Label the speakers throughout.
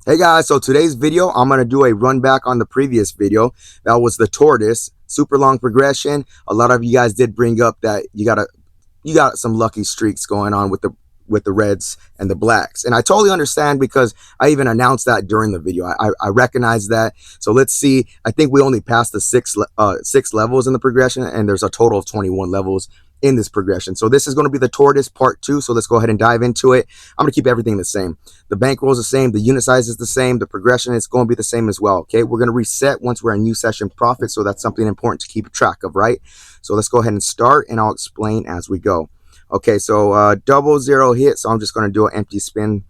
Speaker 1: Hey guys, so today's video, I'm going to do a run back on the previous video. That was the Tortoise, super long progression. A lot of you guys did bring up that you got some lucky streaks going on with the reds and the blacks. And I totally understand because I even announced that during the video. I recognize that. So let's see. I think we only passed the six levels in the progression, and there's a total of 21 levels in this progression. So this is going to be the Tortoise part 2. So let's go ahead and dive into it. I'm going to keep everything the same. The bankroll is the same. The unit size is the same. The progression is going to be the same as well. Okay, we're going to reset once we're in new session profit. So that's something important to keep track of, right? So let's go ahead and start, and I'll explain as we go. Okay, so double zero hit. So I'm just going to do an empty spin.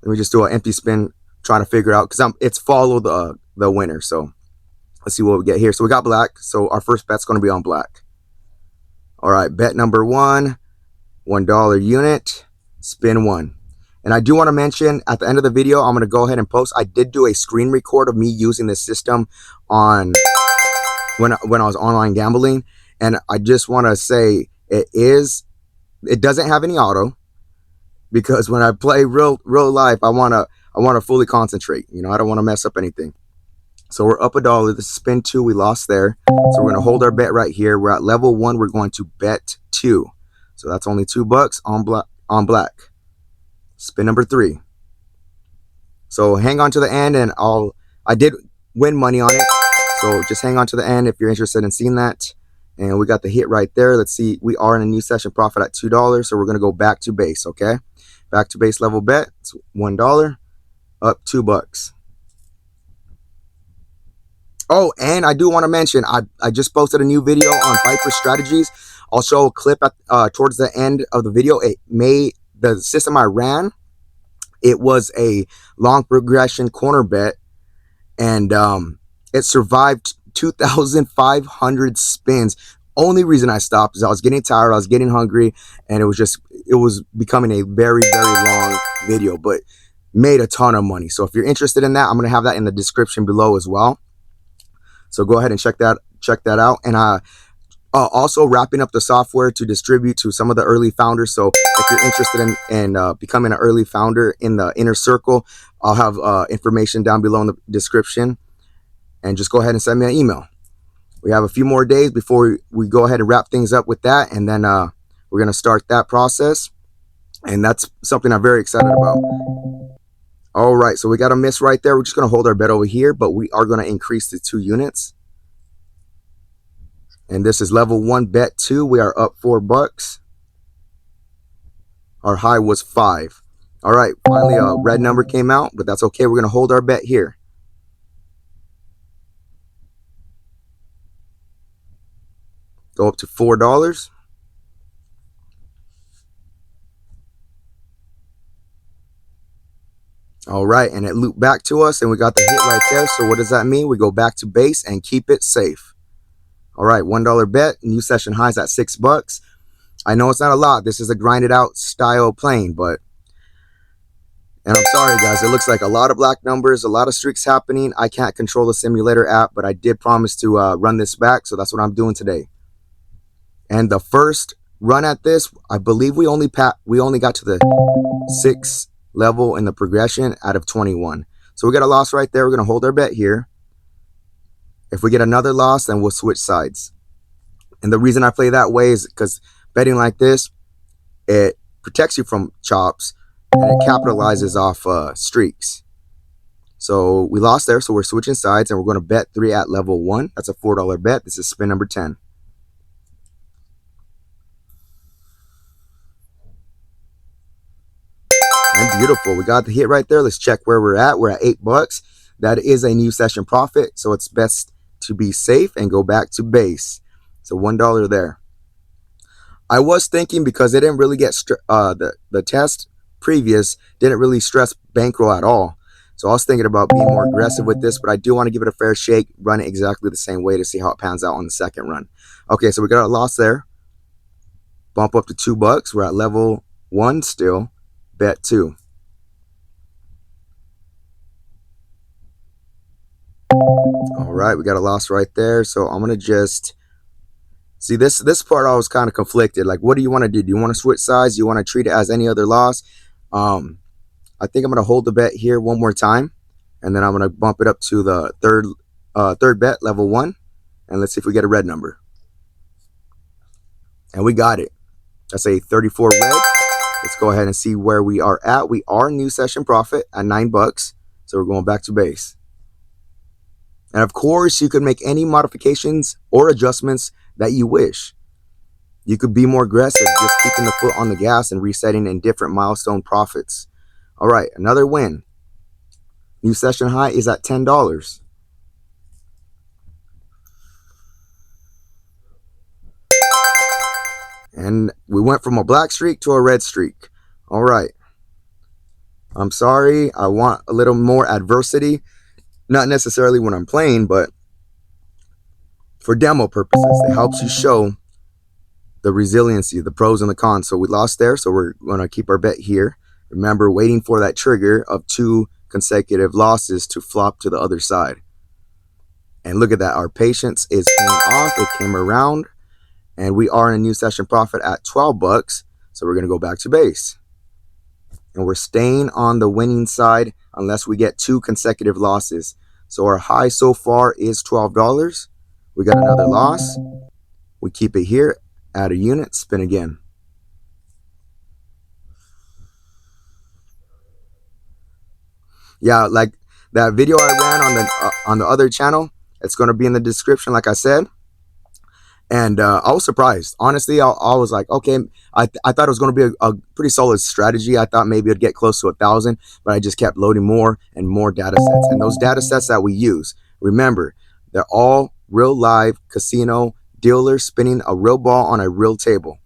Speaker 1: Let me just do an empty spin, trying to figure out, because it's follow the winner. So let's see what we get here. So we got black. So our first bet's going to be on black. All right, bet number one, $1 unit, spin one. And I do want to mention at the end of the video, I'm going to go ahead and post. I did do a screen record of me using this system on when I was online gambling, and I just want to say it doesn't have any auto, because when I play real life, I want to fully concentrate. You know, I don't want to mess up anything. So we're up $1. This is spin 2. We lost there. So we're going to hold our bet right here. We're at level 1. We're going to bet 2. So that's only $2 on black. Spin number 3. So hang on to the end, and I did win money on it. So just hang on to the end if you're interested in seeing that. And we got the hit right there. Let's see. We are in a new session profit at $2. So we're going to go back to base, okay? Back to base level bet. It's $1. Up $2. Oh, and I do want to mention, I just posted a new video on Viper strategies. I'll show a clip at towards the end of the video. The system I ran, it was a long progression corner bet, and it survived 2,500 spins. Only reason I stopped is I was getting tired, I was getting hungry, and it was becoming a very long video, but made a ton of money. So if you're interested in that, I'm going to have that in the description below as well. So go ahead and check that out. And also wrapping up the software to distribute to some of the early founders. So if you're interested in becoming an early founder in the inner circle, I'll have information down below in the description. And just go ahead and send me an email. We have a few more days before we go ahead and wrap things up with that. And then we're going to start that process. And that's something I'm very excited about. All right, so we got a miss right there. We're just going to hold our bet over here, but we are going to increase to 2 units. And this is level 1, bet 2. We are up $4. Our high was 5. All right, finally a red number came out, but that's okay. We're going to hold our bet here. Go up to $4. All right, and it looped back to us, and we got the hit right there. So what does that mean? We go back to base and keep it safe. All right, $1 bet, new session highs at $6. I know it's not a lot. This is a grinded out style playing, but, and I'm sorry guys, it looks like a lot of black numbers, a lot of streaks happening. I can't control the simulator app, but I did promise to run this back, so that's what I'm doing today. And the first run at this, I believe we only got to the 6th level in the progression out of 21. So we got a loss right there. We're going to hold our bet here. If we get another loss, then we'll switch sides. And the reason I play that way is because betting like this, it protects you from chops, and it capitalizes off streaks. So we lost there, so we're switching sides, and we're going to bet 3 at level 1. That's a $4 bet. This is spin number 10. And beautiful. We got the hit right there. Let's check where we're at. We're at $8. That is a new session profit, so it's best to be safe and go back to base. So $1 there. I was thinking, because it didn't really get the test previous didn't really stress bankroll at all. So I was thinking about being more aggressive with this, but I do want to give it a fair shake, run it exactly the same way to see how it pans out on the second run. Okay, so we got a loss there. Bump up to $2. We're at level 1 still. Bet 2. All right, we got a loss right there. So I'm gonna just see this part. I was kind of conflicted. Like, what do you want to do? Do you want to switch sides? Do you want to treat it as any other loss? I think I'm going to hold the bet here one more time, and then I'm going to bump it up to the third bet, level 1, and let's see if we get a red number. And we got it. That's a 34 red. Let's go ahead and see where we are at. We are new session profit at $9, so we're going back to base. And of course, you can make any modifications or adjustments that you wish. You could be more aggressive, just keeping the foot on the gas and resetting in different milestone profits. All right, another win. New session high is at $10. And we went from a black streak to a red streak. All right. I'm sorry. I want a little more adversity. Not necessarily when I'm playing, but for demo purposes, it helps you show the resiliency, the pros and the cons. So we lost there, so we're going to keep our bet here. Remember, waiting for that trigger of 2 consecutive losses to flop to the other side. And look at that. Our patience is paying off. It came around, and we are in a new session profit at $12. So we're going to go back to base. And we're staying on the winning side unless we get 2 consecutive losses. So our high so far is $12. We got another loss. We keep it here, add a unit, spin again. Yeah, like that video I ran on the other channel, it's going to be in the description, like I said. And I was surprised. Honestly, I was like, okay, I thought it was going to be a pretty solid strategy. I thought maybe it'd get close to 1,000, but I just kept loading more and more data sets. And those data sets that we use, remember, they're all real live casino dealers spinning a real ball on a real table.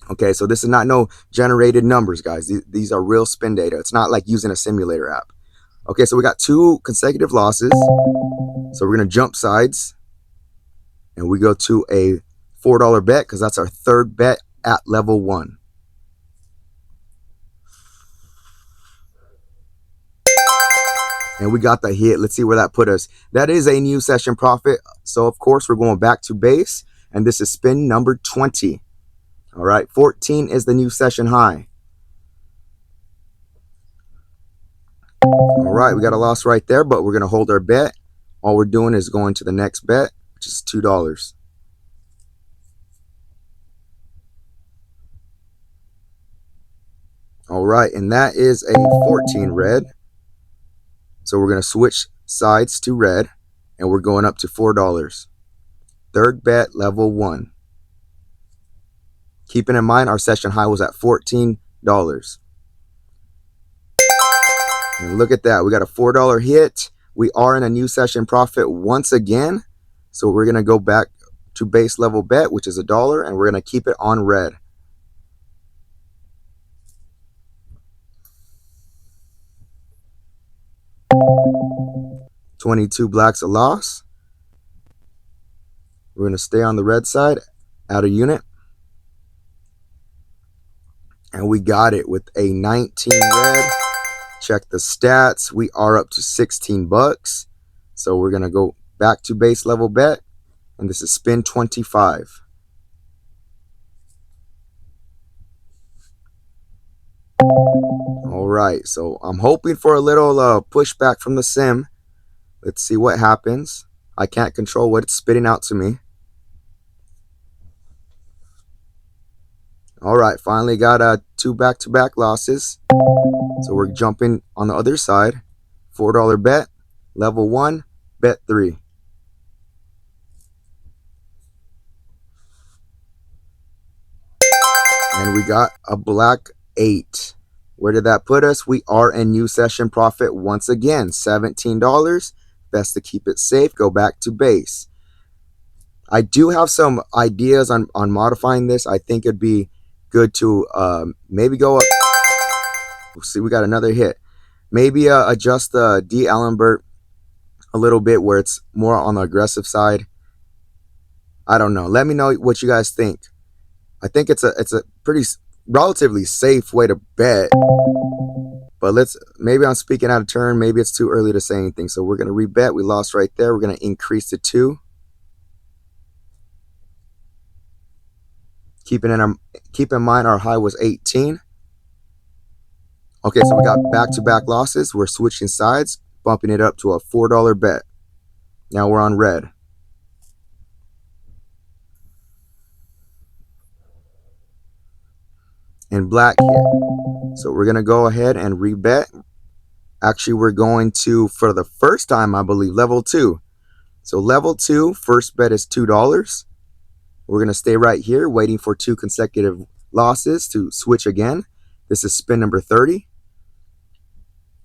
Speaker 1: Okay, so this is not no generated numbers, guys. These are real spin data. It's not like using a simulator app. Okay, so we got 2 consecutive losses. So we're going to jump sides. And we go to a $4 bet because that's our 3rd bet at level 1. And we got the hit. Let's see where that put us. That is a new session profit. So, of course, we're going back to base. And this is spin number 20. All right, 14 is the new session high. All right, we got a loss right there, but we're going to hold our bet. All we're doing is going to the next bet, which is $2. All right, and that is a 14 red. So we're going to switch sides to red, and we're going up to $4. 3rd bet, level 1. Keeping in mind our session high was at $14. And look at that. We got a $4 hit. We are in a new session profit once again. So we're going to go back to base level bet, which is $1, and we're going to keep it on red. $22 blacks a loss. We're going to stay on the red side, add a unit. And we got it with a 19 red. Check the stats. We are up to $16. So we're going to go back to base level bet. And this is spin 25. All right. So I'm hoping for a little pushback from the sim. Let's see what happens. I can't control what it's spitting out to me. All right, finally got 2 back-to-back losses. So we're jumping on the other side. $4 bet, level 1, bet 3. And we got a black 8. Where did that put us? We are in new session profit once again, $17. Best to keep it safe, go back to base. I do have some ideas on modifying this. I think it'd be good to maybe go up. We'll see, we got another hit. Maybe adjust the D. Allenbert a little bit where it's more on the aggressive side. I don't know. Let me know what you guys think. I think it's a pretty relatively safe way to bet. But maybe I'm speaking out of turn. Maybe it's too early to say anything. So we're going to rebet. We lost right there. We're going to increase to 2. Keep in mind our high was 18. Okay, so we got back-to-back losses. We're switching sides, bumping it up to a $4 bet. Now we're on red. And black hit. So we're going to go ahead and rebet. Actually, we're going to, for the first time, I believe, level 2. So level 2, first bet is $2. We're going to stay right here, waiting for 2 consecutive losses to switch again. This is spin number 30.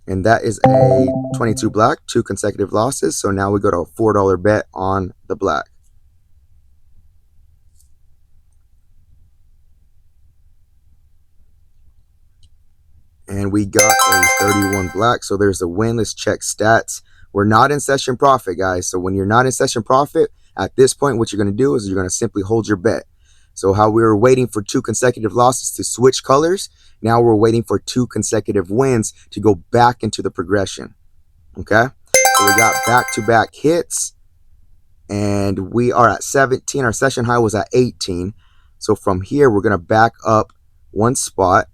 Speaker 1: And that is a 22 black, 2 consecutive losses. So now we go to a $4 bet on the black. And we got a 31 black. So there's a win. Let's check stats. We're not in session profit, guys. So when you're not in session profit, at this point, what you're going to do is you're going to simply hold your bet. So how we were waiting for 2 consecutive losses to switch colors, now we're waiting for 2 consecutive wins to go back into the progression. Okay? So we got back-to-back hits, and we are at 17. Our session high was at 18. So from here, we're going to back up 1 spot.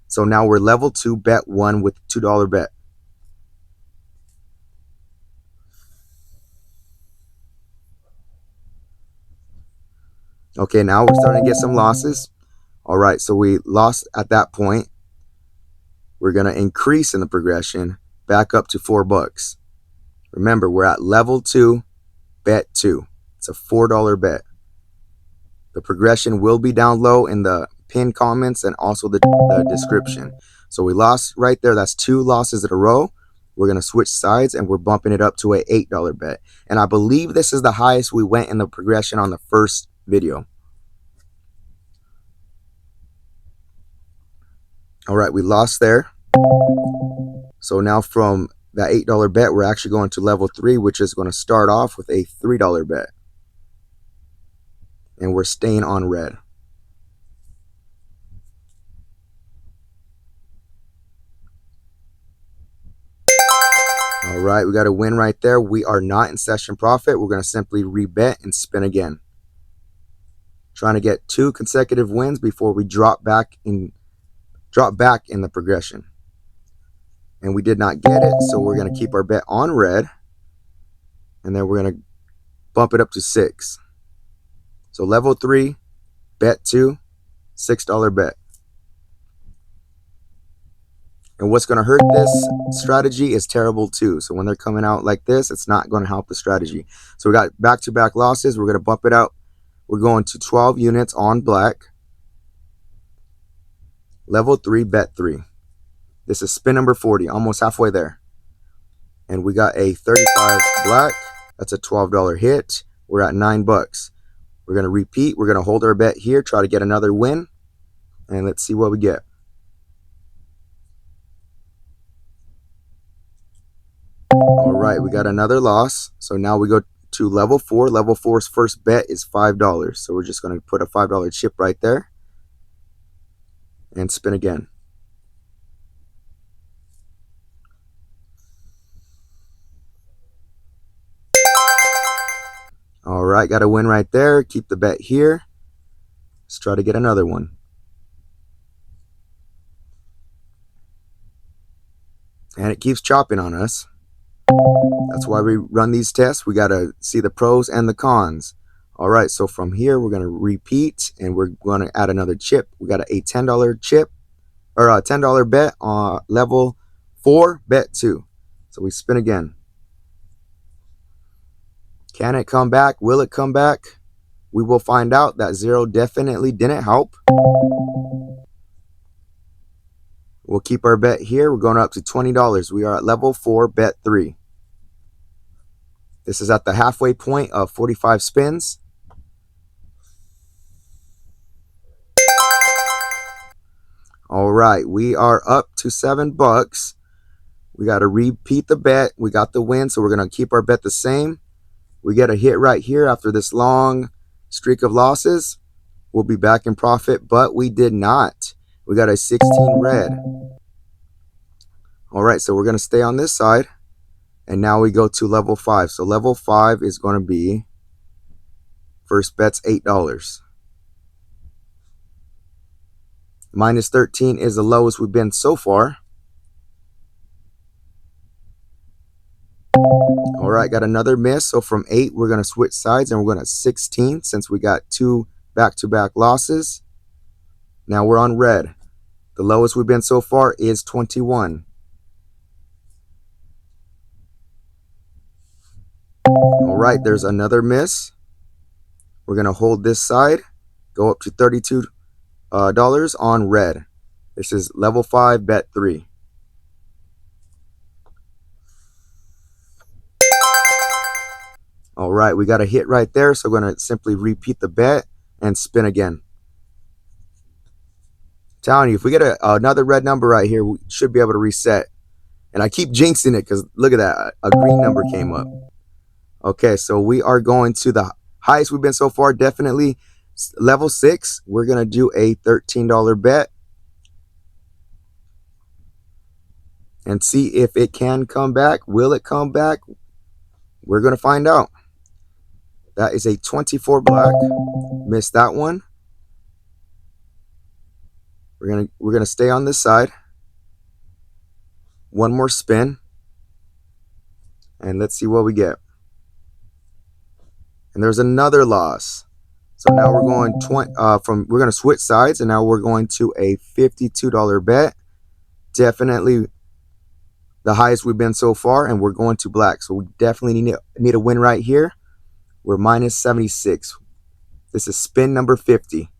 Speaker 1: So now we're level 2, bet 1 with $2 bet. Okay, now we're starting to get some losses. All right, so we lost at that point. We're going to increase in the progression back up to $4. Remember, we're at level 2, bet 2. It's a $4 bet. The progression will be down low in the pinned comments and also the description. So we lost right there. That's 2 losses in a row. We're going to switch sides and we're bumping it up to a $8 bet. And I believe this is the highest we went in the progression on the first video. All right, we lost there. So now from that $8 bet, we're actually going to level 3, which is going to start off with a $3 bet. And we're staying on red. All right, we got a win right there. We are not in session profit. We're going to simply rebet and spin again. Trying to get 2 consecutive wins before we drop back in the progression. And we did not get it, so we're going to keep our bet on red. And then we're going to bump it up to 6. So level 3, bet 2, $6 bet. And what's going to hurt this strategy is terrible too. So when they're coming out like this, it's not going to help the strategy. So we got back-to-back losses. We're going to bump it out. We're going to 12 units on black. Level 3, bet 3. This is spin number 40, almost halfway there. And we got a 35 black. That's a $12 hit. We're at $9. We're going to repeat. We're going to hold our bet here, try to get another win. And let's see what we get. All right, we got another loss. So now we go to level 4. Level 4's first bet is $5. So we're just going to put a $5 chip right there and spin again. All right, got a win right there. Keep the bet here. Let's try to get another one. And it keeps chopping on us. That's why we run these tests. We got to see the pros and the cons. All right, so from here, we're going to repeat, and we're going to add another chip. We got a $10 chip, or a $10 bet on level 4, bet 2. So we spin again. Can it come back? Will it come back? We will find out. That 0 definitely didn't help. We'll keep our bet here. We're going up to $20. We are at level 4, bet 3. This is at the halfway point of 45 spins. All right, we are up to $7. We got to repeat the bet. We got the win, so we're going to keep our bet the same. We get a hit right here after this long streak of losses. We'll be back in profit, but we did not. We got a 16 red. All right, so we're going to stay on this side. And now we go to level 5. So level 5 is going to be, first bet's $8. Minus 13 is the lowest we've been so far. All right, got another miss. So from 8, we're going to switch sides and we're going to 16 since we got 2 back-to-back losses. Now we're on red. The lowest we've been so far is 21. All right, there's another miss. We're going to hold this side, go up to $32 on red. This is level 5, bet 3. All right, we got a hit right there, so we're going to simply repeat the bet and spin again. Telling you, if we get another red number right here, we should be able to reset. And I keep jinxing it because look at that, a green number came up. Okay, so we are going to the highest we've been so far, definitely level 6. We're going to do a $13 bet and see if it can come back. Will it come back? We're going to find out. That is a 24 black. Missed that one. We're gonna stay on this side. One more spin. And let's see what we get. And there's another loss. So now we're going we're gonna switch sides and now we're going to a $52 bet. Definitely the highest we've been so far, and we're going to black. So we definitely need a win right here. We're minus 76. This is spin number 50.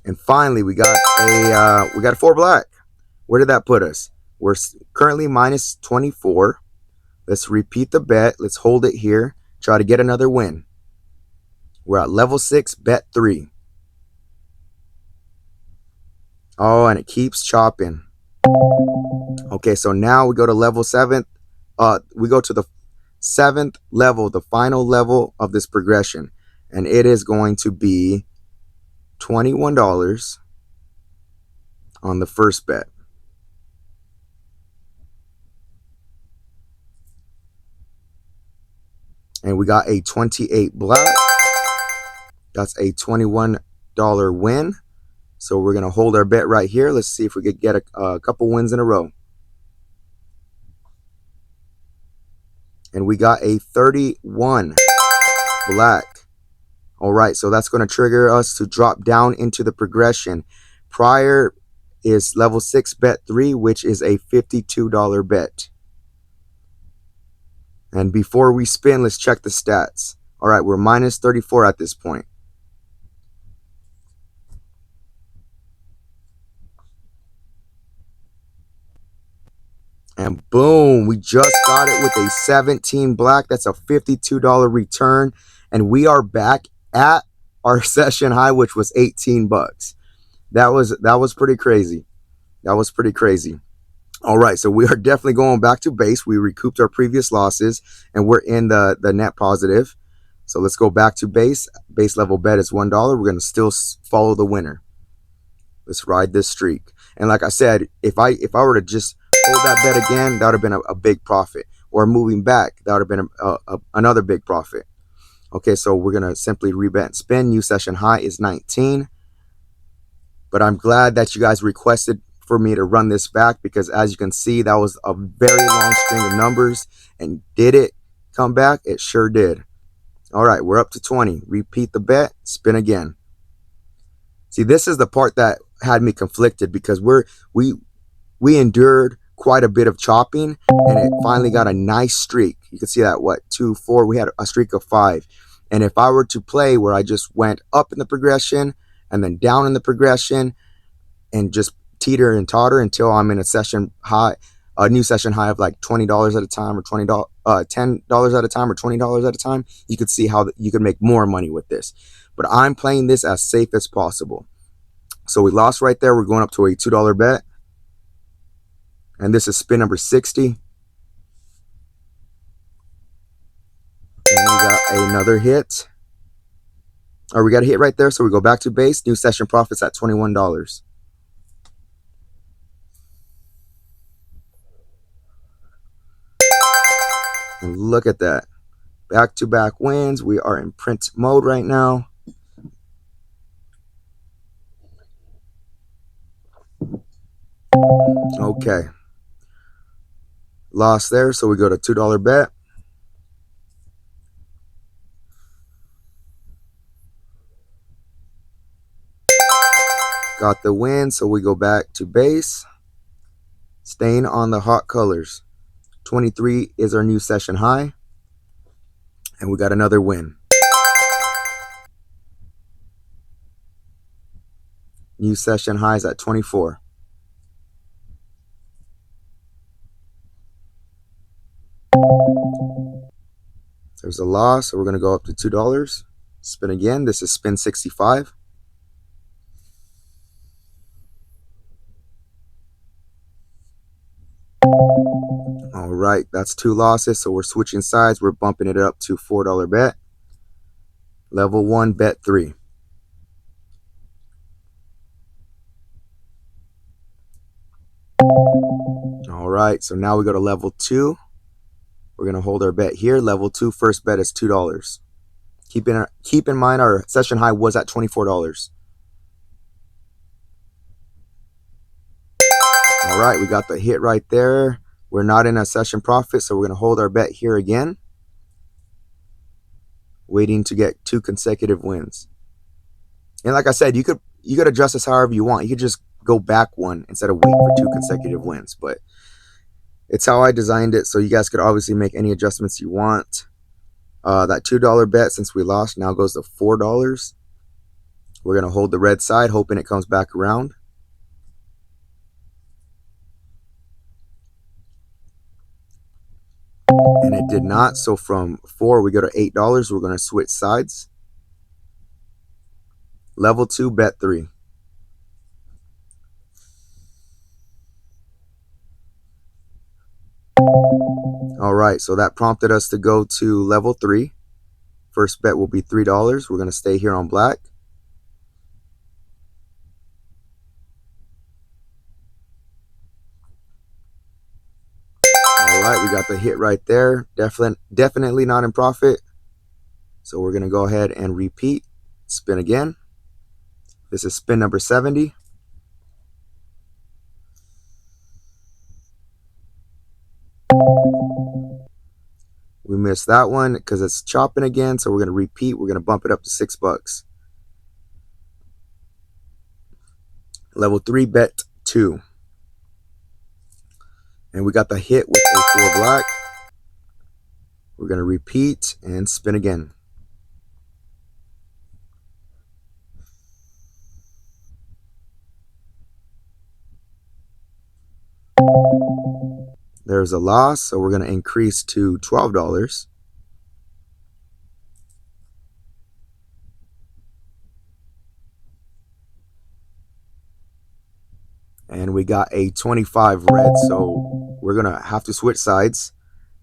Speaker 1: And finally we got a 4 black. Where did that put us? We're currently minus 24. Let's repeat the bet. Let's hold it here. Try to get another win. We're at level 6, bet 3. Oh, and it keeps chopping. Okay, so now we go to level 7. We go to the 7th level, the final level of this progression. And it is going to be $21 on the first bet. And we got a 28 black. That's a $21 win. So we're going to hold our bet right here. Let's see if we could get a couple wins in a row. And we got a 31 black. All right, so that's going to trigger us to drop down into the progression. Prior is level 6, bet 3, which is a $52 bet. And before we spin, let's check the stats. All right, we're minus 34 at this point. And boom, we just got it with a 17 black. That's a $52 return. And we are back at our session high, which was 18 bucks. That was pretty crazy. That was pretty crazy. All right, so we are definitely going back to base. We recouped our previous losses, and we're in the net positive. So let's go back to base. Base level bet is $1. We're going to still follow the winner. Let's ride this streak. And like I said, if I were to just hold that bet again, that would have been a big profit. Or moving back, that would have been another big profit. Okay, so we're going to simply rebet and spin. New session high is 19. But I'm glad that you guys requested for me to run this back, because as you can see, that was a very long string of numbers. And did it come back? It sure did. All right, we're up to 20. Repeat the bet, spin again. See, this is the part that had me conflicted, because we endured quite a bit of chopping, and it finally got a nice streak. You can see that, what, 2, 4, we had a streak of 5. And if I were to play where I just went up in the progression and then down in the progression and just teeter and totter until I'm in a session high, a new session high of like $20 at a time, or $10 at a time, or $20 at a time, you could see how you could make more money with this. But I'm playing this as safe as possible. So we lost right there. We're going up to a $2 bet. And this is spin number 60. And we got another hit. Or we got a hit right there. So we go back to base. New session profits at $21. And look at that. Back-to-back wins. We are in print mode right now. Okay. Lost there, so we go to $2 bet. Got the win, so we go back to base. Staying on the hot colors. 23 is our new session high. And we got another win. New session highs at 24. There's a loss, so we're going to go up to $2. Spin again. This is spin 65. All right, that's 2 losses, so we're switching sides. We're bumping it up to $4 bet. Level 1, bet 3. All right, so now we go to level 2. We're going to hold our bet here. Level 2, first bet is $2. Keep in mind our session high was at $24. All right, we got the hit right there. We're not in a session profit, so we're going to hold our bet here again, waiting to get 2 consecutive wins. And like I said, you could adjust this however you want. You could just go back one instead of wait for 2 consecutive wins, but it's how I designed it, so you guys could obviously make any adjustments you want. That $2 bet, since we lost, now goes to $4. We're going to hold the red side, hoping it comes back around. And it did not, so from 4 we go to $8. We're going to switch sides. Level 2, bet 3. All right, so that prompted us to go to level 3. First bet will be $3. We're going to stay here on black. All right, we got the hit right there. Definitely not in profit. So we're going to go ahead and repeat. Spin again. This is spin number 70. We missed that one because it's chopping again, so we're going to repeat. We're going to bump it up to $6. Level 3, bet 2. And we got the hit with a 4 black. We're going to repeat and spin again. There's a loss, so we're going to increase to $12. And we got a 25 red, so we're going to have to switch sides.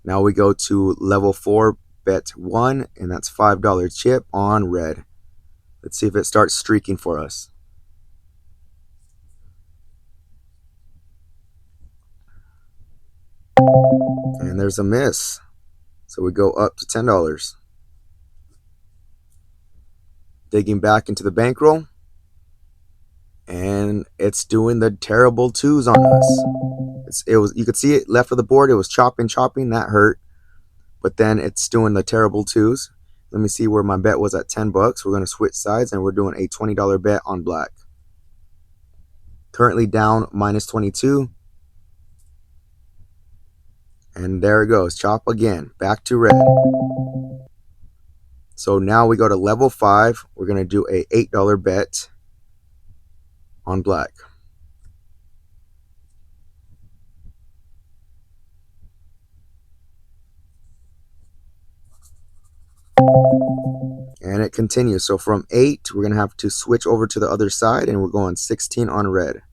Speaker 1: Now we go to level 4, bet 1, and that's $5 chip on red. Let's see if it starts streaking for us. And there's a miss. So we go up to $10. Digging back into the bankroll. And it's doing the terrible 2s on us. You could see it left of the board. It was chopping. That hurt. But then it's doing the terrible 2s. Let me see where my bet was at $10. We're going to switch sides, and we're doing a $20 bet on black. Currently down minus 22. And there it goes. Chop again. Back to red. So now we go to level 5. We're going to do a $8 bet on black. And it continues. So from 8, we're going to have to switch over to the other side, and we're going 16 on red.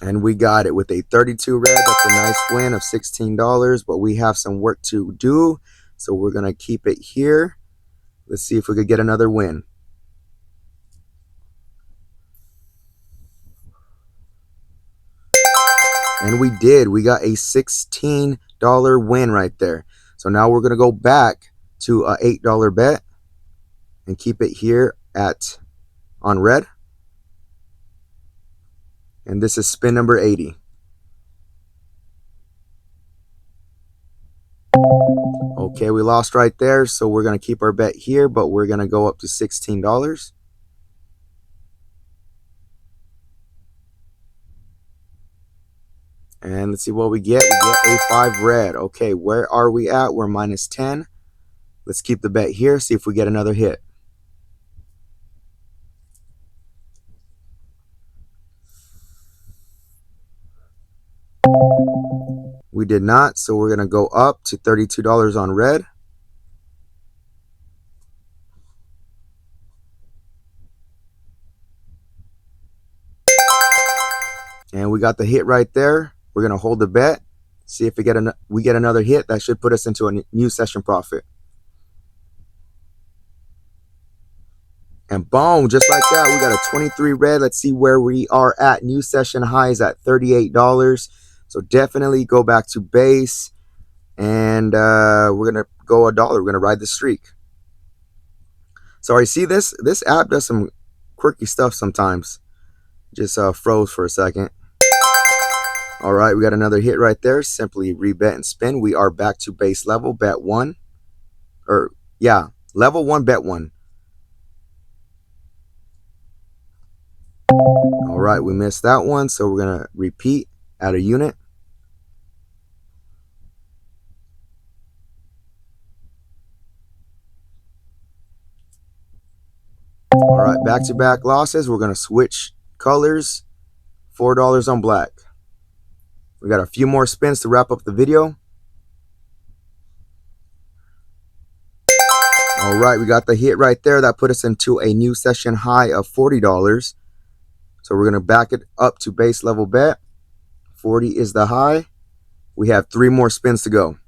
Speaker 1: And we got it with a 32 red. That's a nice win of $16, but we have some work to do. So we're going to keep it here. Let's see if we could get another win. And we did. We got a $16 win right there. So now we're going to go back to a $8 bet and keep it here on red. And this is spin number 80. Okay, we lost right there, so we're going to keep our bet here, but we're going to go up to $16. And let's see what we get. We get a 5 red. Okay, where are we at? We're minus 10. Let's keep the bet here, see if we get another hit. We did not, so we're going to go up to $32 on red. And we got the hit right there. We're going to hold the bet, see if we get another hit. That should put us into a new session profit. And boom, just like that, we got a 23 red. Let's see where we are at. New session highs at $38. So definitely go back to base. And we're going to go $1. We're going to ride the streak. Sorry, see this app does some quirky stuff sometimes. Just froze for a second. All right, we got another hit right there. Simply rebet and spin. We are back to base level, bet 1. Or, yeah, level 1, bet 1. All right, we missed that one, so we're going to repeat, add a unit. All right, back-to-back losses. We're going to switch colors, $4 on black. We got a few more spins to wrap up the video. All right, we got the hit right there. That put us into a new session high of $40. So we're going to back it up to base level bet. 40 is the high. We have 3 more spins to go.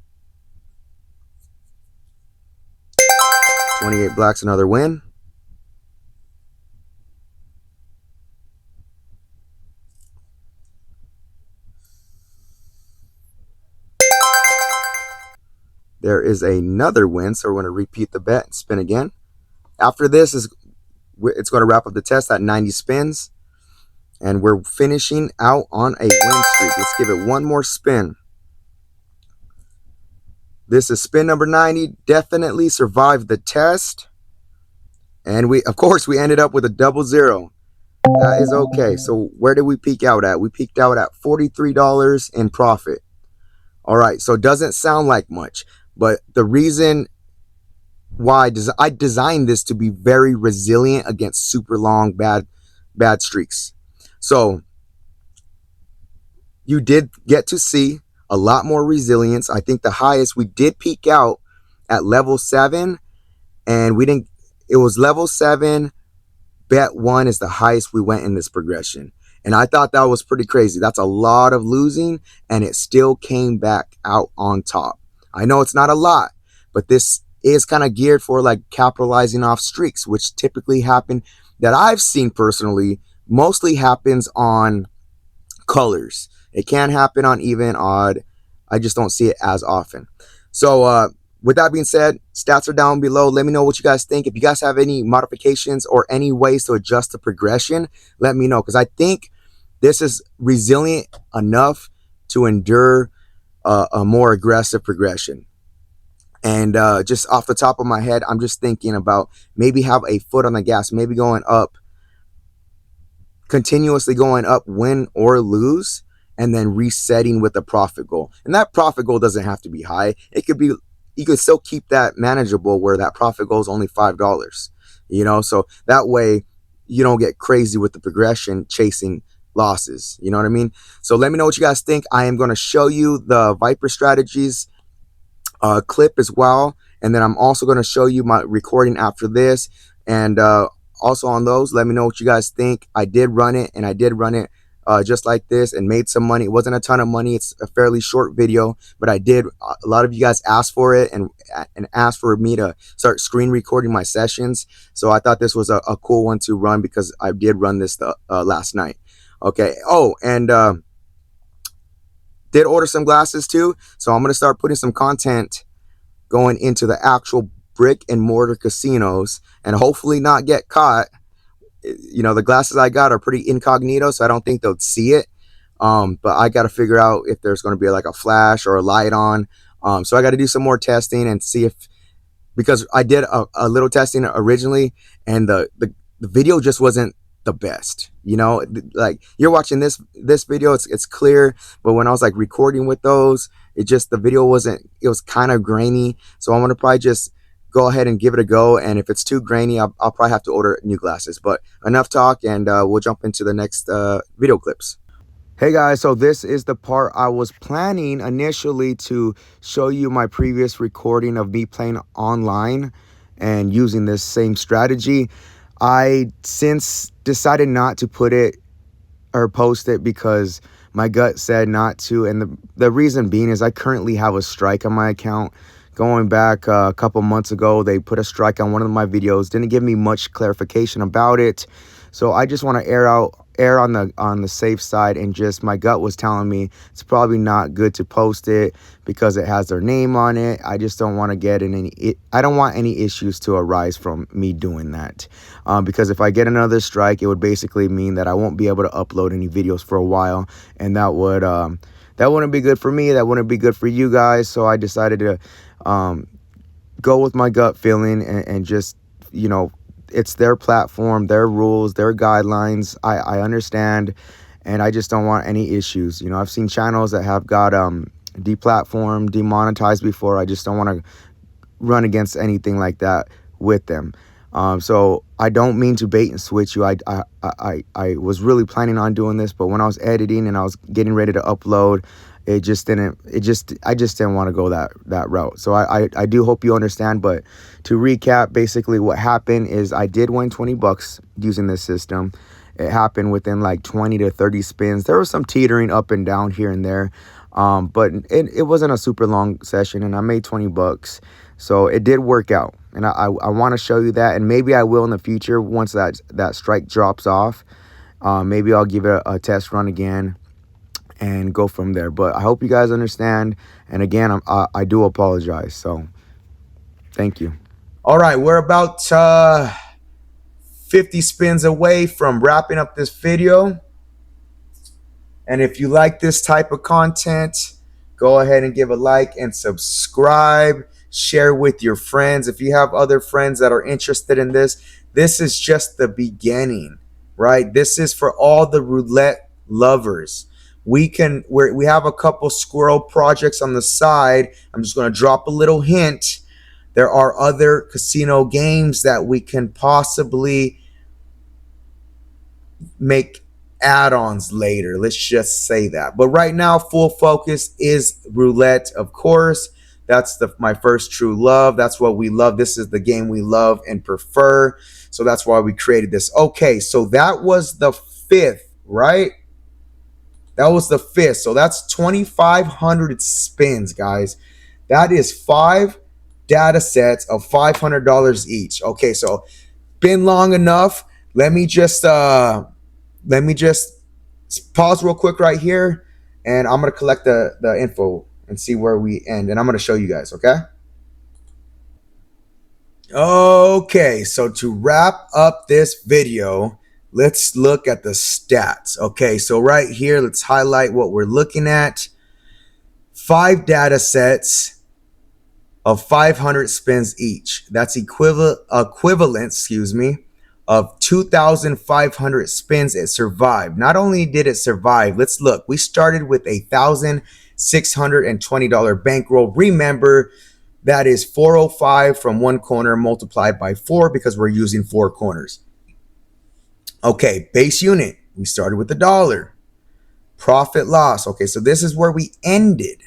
Speaker 1: 28 black's another win. There is another win, so we're going to repeat the bet and spin again. After this, it's going to wrap up the test at 90 spins. And we're finishing out on a win streak. Let's give it one more spin. This is spin number 90. Definitely survived the test. And of course, we ended up with a double zero. That is okay. So where did we peak out at? We peaked out at $43 in profit. All right, so it doesn't sound like much. But the reason why I designed this to be very resilient against super long bad streaks. So you did get to see a lot more resilience. I think the highest we did peak out at level 7, and it was level 7, bet 1 is the highest we went in this progression. And I thought that was pretty crazy. That's a lot of losing, and it still came back out on top. I know it's not a lot, but this is kind of geared for like capitalizing off streaks, which typically happen, that I've seen personally, mostly happens on colors. It can happen on even, odd. I just don't see it as often. So with that being said, stats are down below. Let me know what you guys think. If you guys have any modifications or any ways to adjust the progression, let me know, because I think this is resilient enough to endure a more aggressive progression. And just off the top of my head, I'm just thinking about maybe have a foot on the gas, maybe going up, continuously going up, win or lose, and then resetting with a profit goal. And that profit goal doesn't have to be high. It could be, you could still keep that manageable where that profit goal is only $5, you know, so that way you don't get crazy with the progression chasing losses. You know what I mean? So let me know what you guys think. I am going to show you the Viper strategies clip as well, and then I'm also going to show you my recording after this. And also on those, let me know what you guys think. I did run it, and I did run it just like this and made some money. It wasn't a ton of money. It's a fairly short video, but I did. A lot of you guys asked for it and asked for me to start screen recording my sessions. So I thought this was a cool one to run, because I did run this last night. Okay. Oh, and did order some glasses too. So I'm going to start putting some content going into the actual brick and mortar casinos and hopefully not get caught. You know, the glasses I got are pretty incognito, so I don't think they'll see it. But I got to figure out if there's going to be like a flash or a light on So I got to do some more testing and see if, because I did a little testing originally, and the video just wasn't the best. You know, like you're watching this video, it's clear, but when I was like recording with those, it just, the video wasn't, it was kind of grainy. So I'm gonna probably just go ahead and give it a go, and if it's too grainy, I'll probably have to order new glasses. But enough talk, and we'll jump into the next video clips. Hey guys, so this is the part I was planning initially to show you my previous recording of me playing online and using this same strategy. I since decided not to put it or post it because my gut said not to, and the reason being is I currently have a strike on my account. Going back a couple months ago, they put a strike on one of my videos, didn't give me much clarification about it. So I just want to err on the safe side, and just my gut was telling me it's probably not good to post it because it has their name on it. I just don't want to get in any, I don't want any issues to arise from me doing that, because if I get another strike, it would basically mean that I won't be able to upload any videos for a while, and that wouldn't be good for me. That wouldn't be good for you guys. So I decided to go with my gut feeling, and just, you know, it's their platform, their rules, their guidelines. I understand, and I just don't want any issues. You know, I've seen channels that have got deplatformed, demonetized before. I just don't want to run against anything like that with them. So I don't mean to bait and switch you. I was really planning on doing this, but when I was editing and I was getting ready to upload, I just didn't want to go that route. So I do hope you understand. But to recap, basically what happened is I did win 20 bucks using this system. It happened within like 20 to 30 spins. There was some teetering up and down here and there, but it wasn't a super long session, and I made 20 bucks. So it did work out, and I want to show you that, and maybe I will in the future once that strike drops off. Maybe I'll give it a test run again and go from there. But I hope you guys understand, and again, I do apologize. So thank you. All right, we're about 50 spins away from wrapping up this video, and if you like this type of content, go ahead and give a like and subscribe. Share with your friends if you have other friends that are interested in this. This is just the beginning, right? This is for all the roulette lovers. We have a couple squirrel projects on the side. I'm just going to drop a little hint. There are other casino games that we can possibly make add-ons later. Let's just say that. But right now, full focus is roulette, of course. That's my first true love. That's what we love. This is the game we love and prefer. So that's why we created this. Okay, so that was the 5th, right? That was the 5th. So that's 2,500 spins, guys. That is 5 data sets of $500 each. Okay, so been long enough. Let me just pause real quick right here, and I'm gonna collect the info and see where we end, and I'm going to show you guys, okay? Okay, so to wrap up this video, let's look at the stats. Okay, so right here, let's highlight what we're looking at. 5 data sets of 500 spins each. That's equivalent, of 2,500 spins. It survived. Not only did it survive, let's look. We started with a $1,620 bankroll. Remember, that is 405 from one corner multiplied by 4 because we're using 4 corners. Okay, base unit. We started with $1. Profit loss. Okay, so this is where we ended.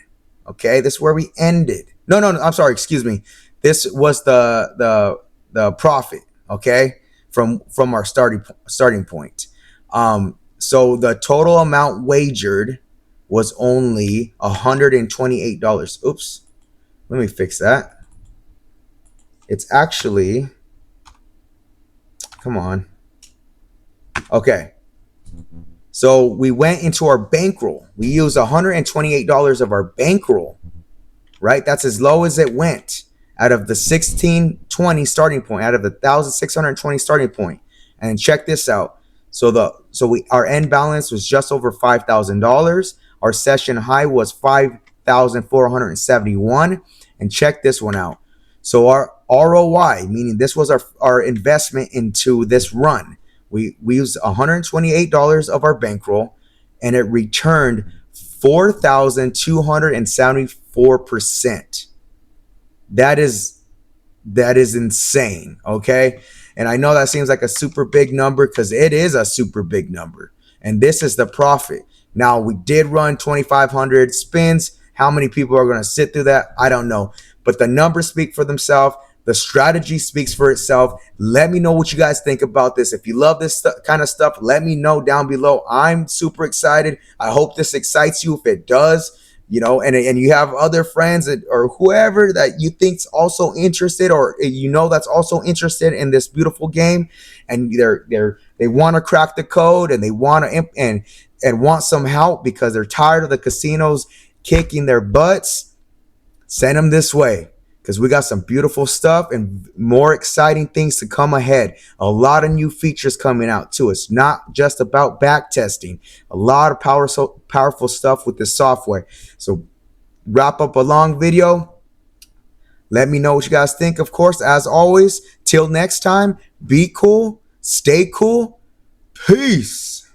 Speaker 1: Okay, this is where we ended. No, I'm sorry. Excuse me. This was the profit. Okay, from our starting point. So the total amount wagered was only $128. Oops. Let me fix that. It's actually, come on. Okay. So we went into our bankroll. We used $128 of our bankroll, right? That's as low as it went out of the 1,620 starting point, out of the 1,620 starting point. And check this out. So our end balance was just over $5,000. Our session high was $5,000. 1,471. And check this one out. So our ROI, meaning this was our investment into this run. We used $128 of our bankroll, and it returned 4,274%. That is insane, okay? And I know that seems like a super big number because it is a super big number. And this is the profit. Now, we did run 2,500 spins. How many people are going to sit through that? I don't know. But the numbers speak for themselves. The strategy speaks for itself. Let me know what you guys think about this. If you love this kind of stuff, let me know down below. I'm super excited. I hope this excites you. If it does, you know, and you have other friends or whoever that you think's also interested, or you know that's also interested in this beautiful game, and they want to crack the code, and they want to and want some help because they're tired of the casinos kicking their butts, send them this way, because we got some beautiful stuff and more exciting things to come ahead. A lot of new features coming out too. It's not just about back testing. A lot of powerful stuff with this software. So wrap up a long video. Let me know what you guys think. Of course, as always, till next time, be cool, stay cool. Peace.